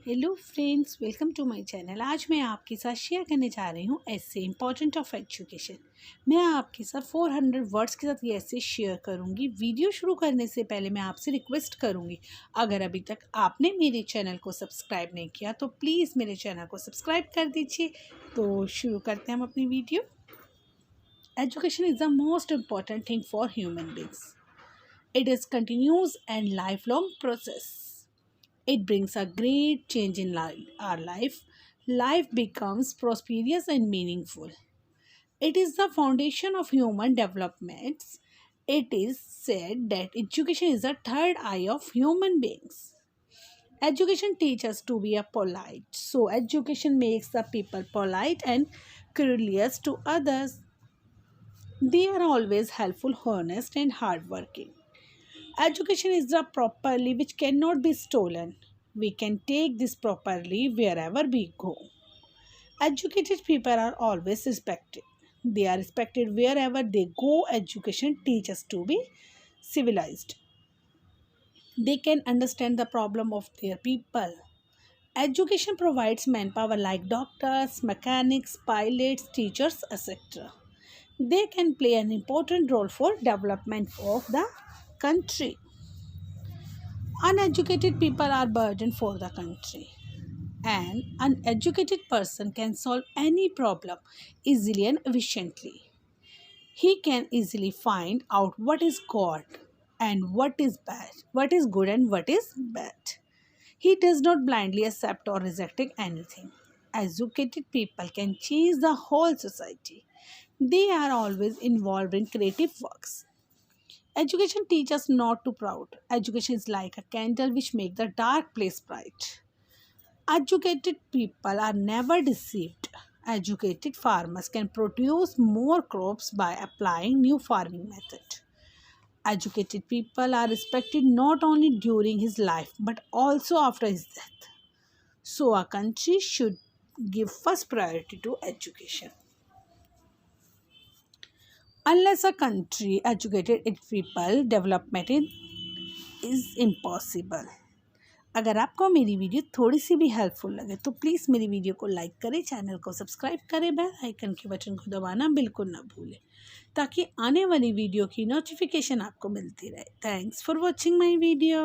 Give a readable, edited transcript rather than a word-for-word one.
Hello friends, welcome to my channel. आज मैं आपके साथ शेयर करने जा रही हूँ ऐसे इम्पॉर्टेंट ऑफ एजुकेशन। मैं आपके साथ 400 वर्ड्स के साथ ये ऐसे शेयर करूँगी। वीडियो शुरू करने से पहले मैं आपसे रिक्वेस्ट करूँगी, अगर अभी तक आपने मेरे चैनल को सब्सक्राइब नहीं किया तो प्लीज़ मेरे चैनल को सब्सक्राइब कर दीजिए। तो शुरू करते हैं हम अपनी video. Education is the most important thing for human beings. It is continuous and lifelong process. It brings a great change in our life. Life becomes prosperous and meaningful. It is the foundation of human development. It is said that education is the third eye of human beings. Education teaches us to be a polite. So education makes the people polite and courteous to others. They are always helpful, honest, and hardworking. Education is the property which cannot be stolen. We can take this property wherever we go. Educated people are always respected. They are respected wherever they go. Education teaches us to be civilized. They can understand the problem of their people. Education provides manpower like doctors, mechanics, pilots, teachers, etc. They can play an important role for development of the country. Uneducated people are burden for the country. An uneducated person can solve any problem easily and efficiently. He can easily find out what is good and what is bad, what is good and what is bad. He does not blindly accept or reject anything. Educated people can change the whole society. They are always involved in creative works. Education teaches us not to proud. Education is like a candle which makes the dark place bright. Educated people are never deceived. Educated farmers can produce more crops by applying new farming method. Educated people are respected not only during his life but also after his death. So a country should give first priority to education. Unless a country educated its people, development is impossible. अगर आपको मेरी video थोड़ी सी भी helpful लगे तो please मेरी video को like करें, चैनल को सब्सक्राइब करें, बेल आइकन के बटन को दबाना बिल्कुल ना भूलें ताकि आने वाली वीडियो की नोटिफिकेशन आपको मिलती रहे। Thanks for watching my video.